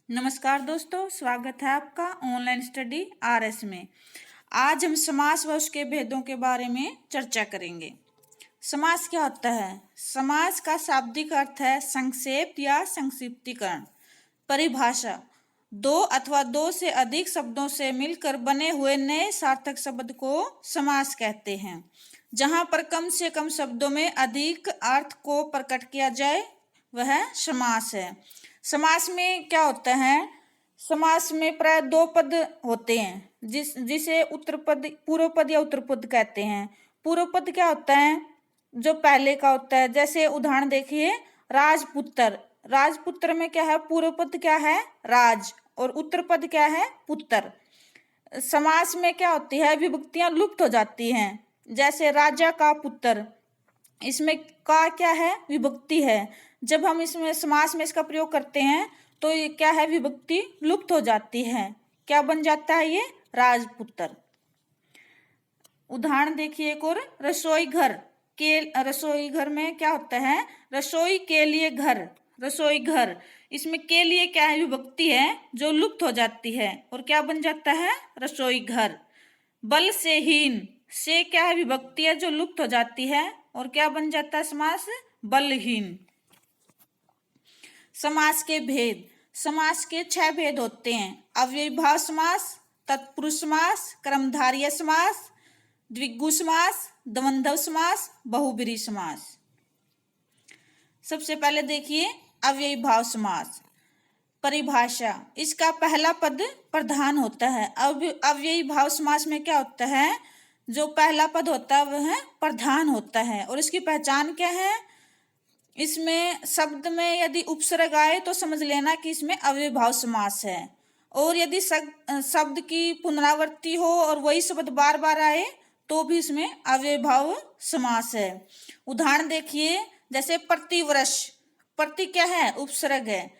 नमस्कार दोस्तों, स्वागत है आपका ऑनलाइन स्टडी आरएस में। आज हम समास व उसके भेदों के बारे में चर्चा करेंगे। समास क्या होता है? समास का शाब्दिक अर्थ है संक्षेप या संक्षिप्तीकरण। परिभाषा: दो अथवा दो से अधिक शब्दों से मिलकर बने हुए नए सार्थक शब्द को समास कहते हैं। जहां पर कम से कम शब्दों में अधिक अर्थ को प्रकट किया जाए वह समास है। समास में क्या होता है? समास में प्राय दो पद होते हैं जिसे उत्तर पद, पूर्व पद या उत्तर पद कहते हैं। पूर्व पद क्या होता है? जो पहले का होता है। जैसे उदाहरण देखिए, राजपुत्र। राजपुत्र में क्या है? पूर्व पद क्या है? राज, और उत्तर पद क्या है? पुत्र। समास में क्या होती है? विभक्तियां लुप्त हो जाती हैं। जैसे राजा का पुत्र, इसमें का क्या है? विभक्ति है। जब हम इसमें समास में इसका प्रयोग करते हैं तो ये क्या है? विभक्ति लुप्त हो जाती है। क्या बन जाता है? ये राजपुत्र। उदाहरण देखिए एक और, रसोई घर के। रसोई घर में क्या होता है? रसोई के लिए घर, रसोई घर। इसमें के लिए क्या है? विभक्ति है जो लुप्त हो जाती है और क्या बन जाता है? रसोई घर। बल से हीन, से क्या है? विभक्ति है जो लुप्त हो जाती है और क्या बन जाता है? समास बलहीन। समास के भेद: समास के 6 भेद होते हैं। अव्ययीभाव समास, तत्पुरुष समास, कर्मधारय समास, द्विगु समास, द्वंद्व समास, बहुब्रीहि समास। सबसे पहले देखिए अव्ययीभाव समास। परिभाषा: इसका पहला पद प्रधान होता है। अव्ययीभाव समास में क्या होता है? जो पहला पद होता है वह प्रधान होता है। और इसकी पहचान क्या है? इसमें शब्द में यदि उपसर्ग आए तो समझ लेना कि इसमें अव्ययीभाव समास है। और यदि शब्द की पुनरावृत्ति हो और वही शब्द बार बार आए तो भी इसमें अव्ययीभाव समास है। उदाहरण देखिए, जैसे प्रतिवर्ष। प्रति क्या है? उपसर्ग है,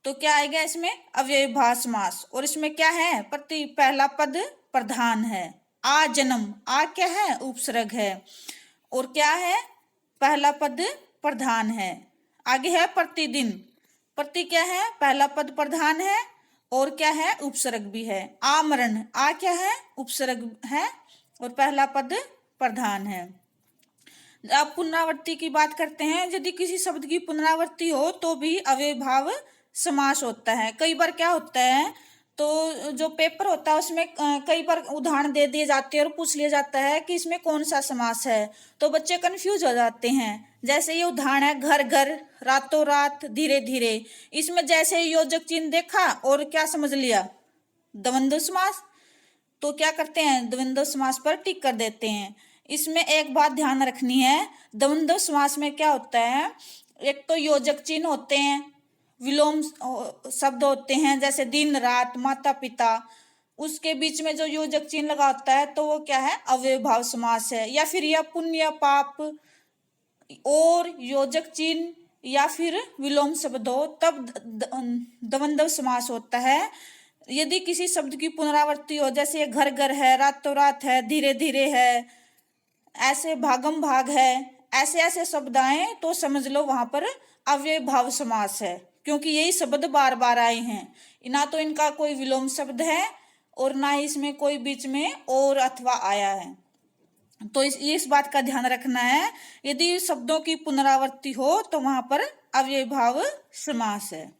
तो क्या आएगा इसमें? अव्ययीभाव समास। और इसमें क्या है? प्रति पहला पद प्रधान है। आ जन्म, आ क्या है? उपसर्ग है और क्या है? पहला पद प्रधान है। आगे है प्रतिदिन। प्रति क्या है? पहला पद प्रधान है और क्या है? उपसर्ग भी है। आमरण, आ क्या है? उपसर्ग है और पहला पद प्रधान है। अब पुनरावृत्ति की बात करते हैं। यदि किसी शब्द की पुनरावृत्ति हो तो भी अव्ययीभाव समास होता है। कई बार क्या होता है, तो जो पेपर होता है उसमें कई बार उदाहरण दे दिए जाते हैं और पूछ लिया जाता है कि इसमें कौन सा समास है, तो बच्चे कंफ्यूज हो जाते हैं। जैसे ये उदाहरण है, घर घर, रातों रात, धीरे धीरे। इसमें जैसे योजक चिन्ह देखा और क्या समझ लिया? द्वंद्व समास। तो क्या करते हैं? द्वंद्व समास पर टिक कर देते हैं। इसमें एक बात ध्यान रखनी है, द्वंद्व समास में क्या होता है? एक तो योजक चिन्ह होते हैं, विलोम शब्द होते हैं, जैसे दिन रात, माता पिता। उसके बीच में जो योजक चिन्ह लगा होता है तो वो क्या है? अव्ययीभाव समास है। या फिर यह पुण्य पाप और योजक चिन्ह या फिर विलोम शब्द हो तब द्वंद्व समास होता है। यदि किसी शब्द की पुनरावृत्ति हो, जैसे घर घर है, रातों रात है, धीरे धीरे है, ऐसे भागम भाग है, ऐसे ऐसे शब्द आए तो समझ लो वहां पर अव्ययीभाव समास है, क्योंकि यही शब्द बार बार आए हैं। ना तो इनका कोई विलोम शब्द है और ना ही इसमें कोई बीच में और अथवा आया है। तो इस बात का ध्यान रखना है, यदि शब्दों की पुनरावृत्ति हो तो वहां पर अव्ययीभाव समास है।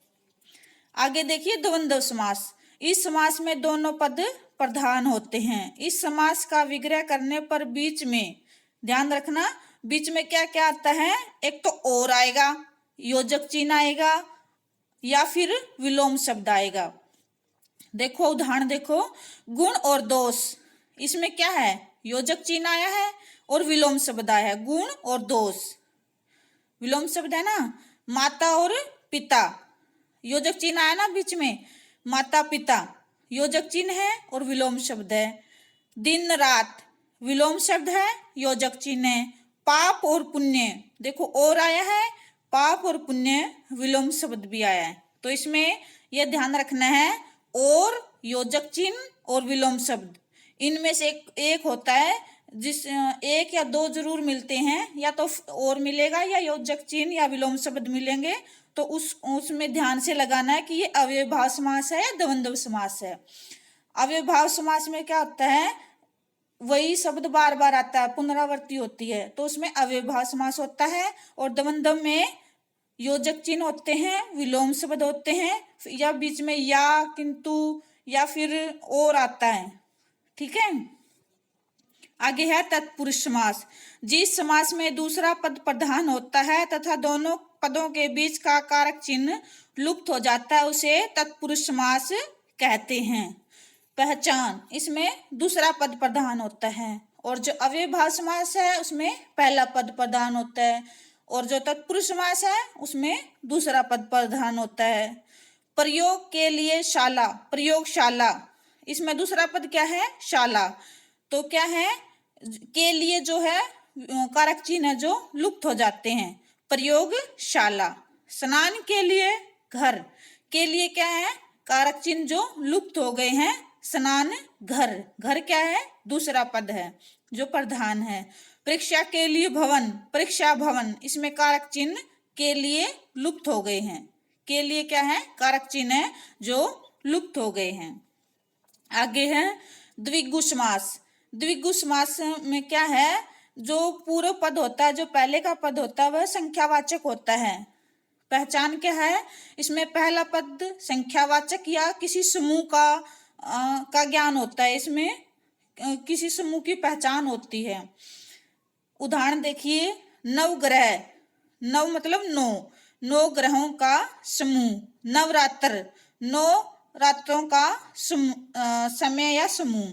आगे देखिए द्वंद्व समास। इस समास में दोनों पद प्रधान होते हैं। इस समास का विग्रह करने पर बीच में ध्यान रखना, बीच में क्या क्या आता है? एक तो और आएगा, योजक चिन्ह आएगा या फिर विलोम शब्द आएगा। देखो उदाहरण देखो, गुण और दोष। इसमें क्या है? योजक चिन्ह आया है और विलोम शब्द आया है। गुण और दोष, विलोम शब्द है ना। माता और पिता, योजक चिन्ह आया ना बीच में, माता पिता, योजक चिन्ह है और विलोम शब्द है। दिन रात, विलोम शब्द है, योजक चिन्ह है। पाप और पुण्य, देखो और आया है, पाप और पुण्य विलोम शब्द भी आया है। तो इसमें यह ध्यान रखना है, और योजक चिन्ह और विलोम शब्द इनमें से एक होता है, जिस एक या दो जरूर मिलते हैं, या तो और मिलेगा या योजक चिन्ह या विलोम शब्द मिलेंगे, तो उसमें ध्यान से लगाना है कि ये अव्ययभाव समास है या द्वंद्व समास है। अव्ययभाव समास में क्या होता है, वही शब्द बार बार आता है, पुनरावृत्ति होती है, तो उसमें अव्ययभाव समास होता है। और द्वंद्व में योजक चिन्ह होते हैं, विलोम शब्द होते हैं, या बीच में या, किंतु या फिर और आता है। ठीक है, आगे है तत्पुरुष समास। जिस समास में दूसरा पद प्रधान होता है तथा दोनों पदों के बीच का कारक चिन्ह लुप्त हो जाता है उसे तत्पुरुष समास कहते हैं। पहचान, इसमें दूसरा पद प्रधान होता है, और जो अव्ययभाव समास है उसमें पहला पद प्रधान होता है, और जो तत्पुरुष समास है उसमें दूसरा पद प्रधान होता है। प्रयोग के लिए शाला, प्रयोगशाला, इसमें दूसरा पद क्या है, शाला, तो क्या है, के लिए जो है कारक चिन्ह है जो लुप्त हो जाते हैं, प्रयोगशाला। स्नान के लिए, घर के लिए क्या है, कारक चिन्ह जो लुप्त हो गए हैं, स्नान घर, घर क्या है, दूसरा पद है जो प्रधान है। परीक्षा के लिए भवन, परीक्षा भवन, इसमें कारक चिन्ह के लिए लुप्त हो गए हैं, के लिए क्या है, कारक चिन्ह है जो लुप्त हो गए हैं। आगे है द्विगु समास। द्विगु समास में क्या है, जो पूर्व पद होता है, जो पहले का पद होता है वह संख्यावाचक होता है। पहचान क्या है, इसमें पहला पद संख्यावाचक या किसी समूह का ज्ञान होता है, इसमें किसी समूह की पहचान होती है। उदाहरण देखिए, नवग्रह, नव मतलब नौ, 9 ग्रहों का समूह। नवरात्र, 9 रात्रों का समय या समूह।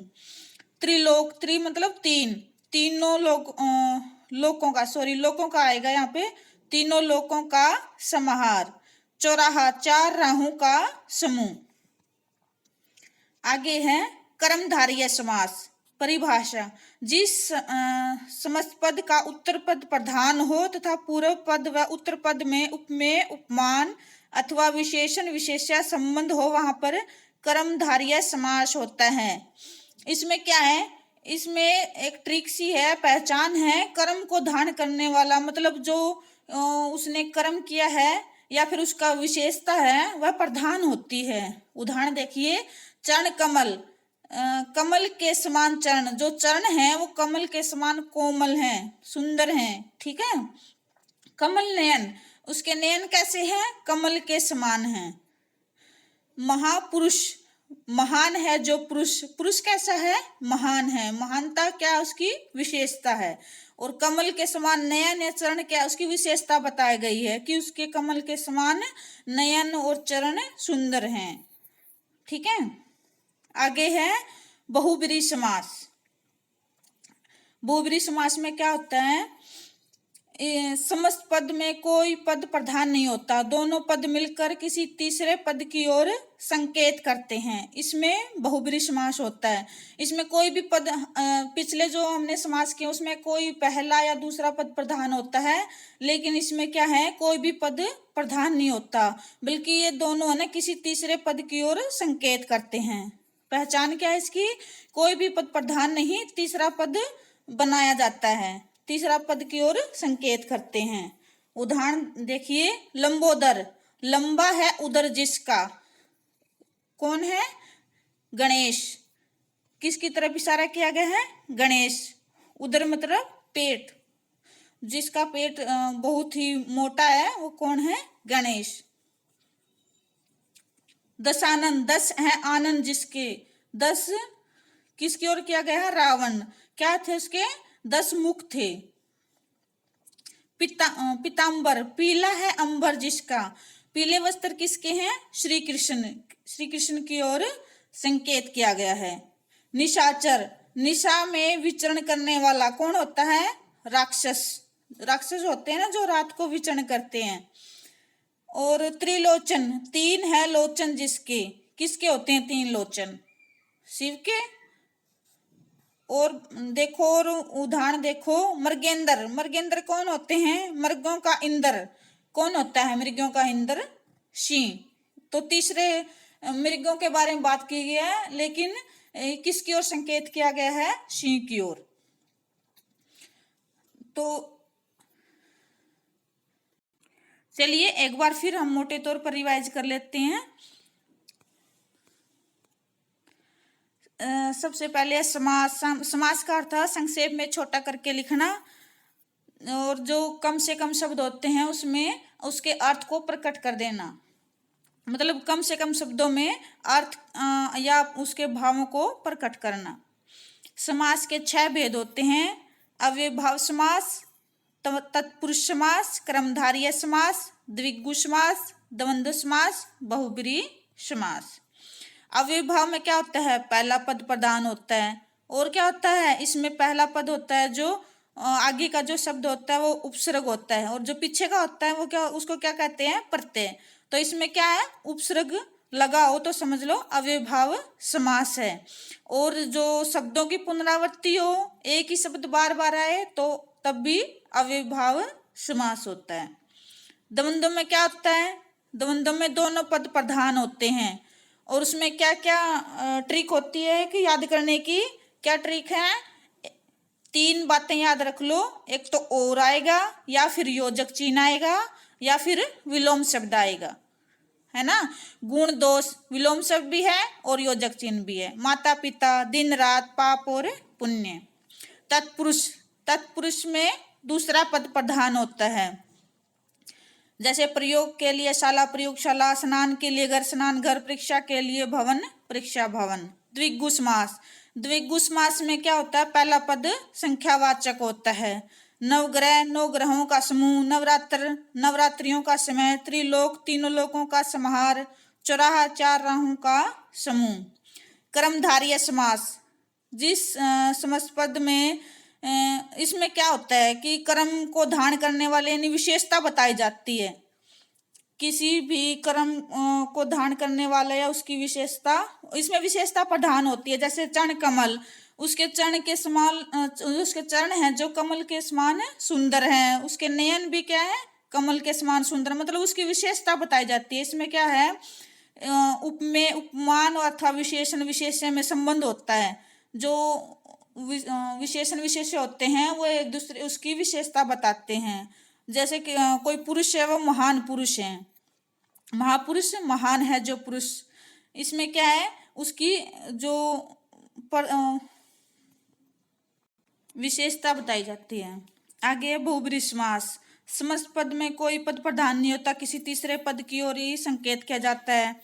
त्रिलोक, त्रि मतलब तीन, तीनों लोकों का आएगा यहाँ पे, तीनों लोकों का समाहार। चौराहा, 4 राहों का समूह। आगे है कर्मधारय समास। परिभाषा, जिस समस्त पद का उत्तर पद प्रधान हो तथा पूर्व पद व उत्तर पद में उपमेय, उपमान अथवा विशेषण विशेष्य संबंध हो वहां पर कर्मधारय समास होता है। इसमें क्या है, इसमें एक ट्रिक सी है, पहचान है, कर्म को धारण करने वाला, मतलब जो उसने कर्म किया है या फिर उसका विशेषता है वह प्रधान होती है। उदाहरण देखिए, चरण कमल, कमल के समान चरण, जो चरण हैं वो कमल के समान कोमल हैं, सुंदर हैं। ठीक है, कमल नयन, उसके नयन कैसे हैं, कमल के समान हैं। महापुरुष, महान है जो पुरुष, पुरुष कैसा है, महान है, महानता क्या उसकी विशेषता है। और कमल के समान नयन या चरण क्या उसकी विशेषता बताई गई है कि उसके कमल के समान नयन और चरण सुंदर हैं। ठीक है, आगे है बहुब्रीहि समास। बहुब्रीहि समास में क्या होता है, समस्त पद में कोई पद प्रधान नहीं होता, दोनों पद मिलकर किसी तीसरे पद की ओर संकेत करते हैं, इसमें बहुब्रीहि समास होता है। इसमें कोई भी पद, पिछले जो हमने समास किए उसमें कोई पहला या दूसरा पद प्रधान होता है, लेकिन इसमें क्या है, कोई भी पद प्रधान नहीं होता, बल्कि ये दोनों है ना किसी तीसरे पद की ओर संकेत करते हैं। पहचान क्या है इसकी, कोई भी पद प्रधान नहीं, तीसरा पद बनाया जाता है, तीसरा पद की ओर संकेत करते हैं। उदाहरण देखिए, लंबोदर, लंबा है उदर जिसका, कौन है, गणेश, किसकी तरफ इशारा किया गया है, गणेश। उदर मतलब पेट, जिसका पेट बहुत ही मोटा है वो कौन है, गणेश। दशानन, 10 है आनंद जिसके, 10 किसकी ओर किया गया है, रावण, क्या थे उसके, 10 मुख थे। पीतांबर, पीला है अंबर जिसका, पीले वस्त्र किसके हैं, श्री कृष्ण, श्री कृष्ण की ओर संकेत किया गया है। निशाचर, निशा में विचरण करने वाला कौन होता है, राक्षस, राक्षस होते हैं ना जो रात को विचरण करते हैं। और त्रिलोचन, 3 है लोचन जिसके, किसके होते हैं 3 लोचन, शिव के। और देखो, और उदाहरण देखो, मृगेंद्र, मृगेंद्र कौन होते हैं, मृगों का इंद्र, कौन होता है मृगों का इंद्र, सिंह। तो तीसरे मृगों के बारे में बात की गई है, लेकिन किसकी ओर संकेत किया गया है, सिंह की ओर। तो चलिए एक बार फिर हम मोटे तौर पर रिवाइज कर लेते हैं। सबसे पहले समास। समास का अर्थ है संक्षेप में छोटा करके लिखना, और जो कम से कम शब्द होते हैं उसमें उसके अर्थ को प्रकट कर देना, मतलब कम से कम शब्दों में अर्थ या उसके भावों को प्रकट करना। समास के 6 भेद होते हैं: अव्ययभाव समास, तत्पुरुष समास, क्रमधारय समास, द्विगु समास, द्वंद्व समास, बहुब्रीहि समास। अव्ययभाव में क्या होता है? पहला पद प्रधान होता है। और क्या होता है? इसमें पहला पद होता है, जो आगे का जो शब्द होता है वो उपसर्ग होता है, और जो पीछे का होता है वो क्या, उसको क्या कहते हैं? प्रत्यय। तो इसमें क्या है? उपसर्ग लगा हो तो समझ लो अव्ययभाव समास है। और जो शब्दों की पुनरावृत्ति हो, एक ही शब्द बार बार आए, तो तब भी अव्ययभाव समास होता है। द्वंद्व में क्या होता है? द्वंद्व में दोनों पद प्रधान होते हैं, और उसमें क्या क्या ट्रिक होती है कि याद करने की? क्या ट्रिक है? 3 बातें याद रख लो। एक तो और आएगा, या फिर योजक चिन्ह आएगा, या फिर विलोम शब्द आएगा, है ना। गुण दोष विलोम शब्द भी है और योजक चिन्ह भी है। माता पिता, दिन रात, पाप और पुण्य। तत्पुरुष, तत्पुरुष में दूसरा पद प्रधान होता है, जैसे प्रयोग के लिए शाला प्रयोगशाला, स्नान के लिए घर स्नान घर, परीक्षा के लिए भवन परीक्षा भवन। द्विगु समास, द्विगु समास में क्या होता है? पहला पद संख्यावाचक होता है। नवग्रह, 9 ग्रहों का समूह, नवरात्र, नवरात्रियों का समय, त्रिलोक, तीनों लोकों का समाहार, 84 4 राहों का समूह। क्रमधारय समास, जिस समास पद में इसमें क्या होता है कि क्रम को धारण करने वाले यानी विशेषता बताई जाती है। किसी भी क्रम को धारण करने वाला या उसकी विशेषता, इसमें विशेषता प्रधान होती है। जैसे चरण कमल, उसके चरण के समान, उसके चरण हैं जो कमल के समान सुंदर हैं, उसके नयन भी क्या है? कमल के समान सुंदर, मतलब उसकी विशेषता बताई जाती है। इसमें क्या है? उपमेय, उपमान अथवा विशेषण विशेष्य में संबंध होता है। जो विशेषण विशेष्य होते हैं वो एक दूसरे उसकी विशेषता बताते हैं। जैसे कि कोई पुरुष है वो महान पुरुष है, महापुरुष महान है जो पुरुष, इसमें क्या है? उसकी जो विशेषता बताई जाती है। आगे बहुब्रीहि समास। समस्त पद में कोई पद प्रधान नहीं होता, किसी तीसरे पद की ओर ही संकेत किया जाता है।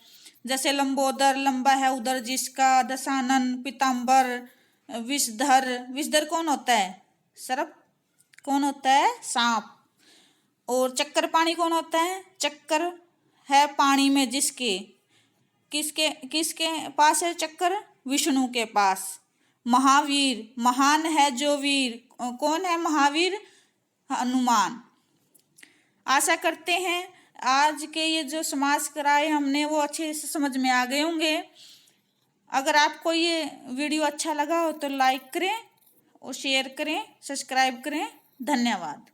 जैसे लंबोदर, लंबा है उदर जिसका, दशानन, पीताम्बर, विषधर, विषधर कौन होता है? सर्प। कौन होता है? सांप। और चक्कर पाणी कौन होता है? चक्कर है पानी में जिसके, किसके किसके पास है चक्कर? विष्णु के पास। महावीर, महान है जो वीर, कौन है महावीर? हनुमान। आशा करते हैं आज के ये जो समास कराए हमने वो अच्छे से समझ में आ गए होंगे। अगर आपको ये वीडियो अच्छा लगा हो तो लाइक करें और शेयर करें, सब्सक्राइब करें। धन्यवाद।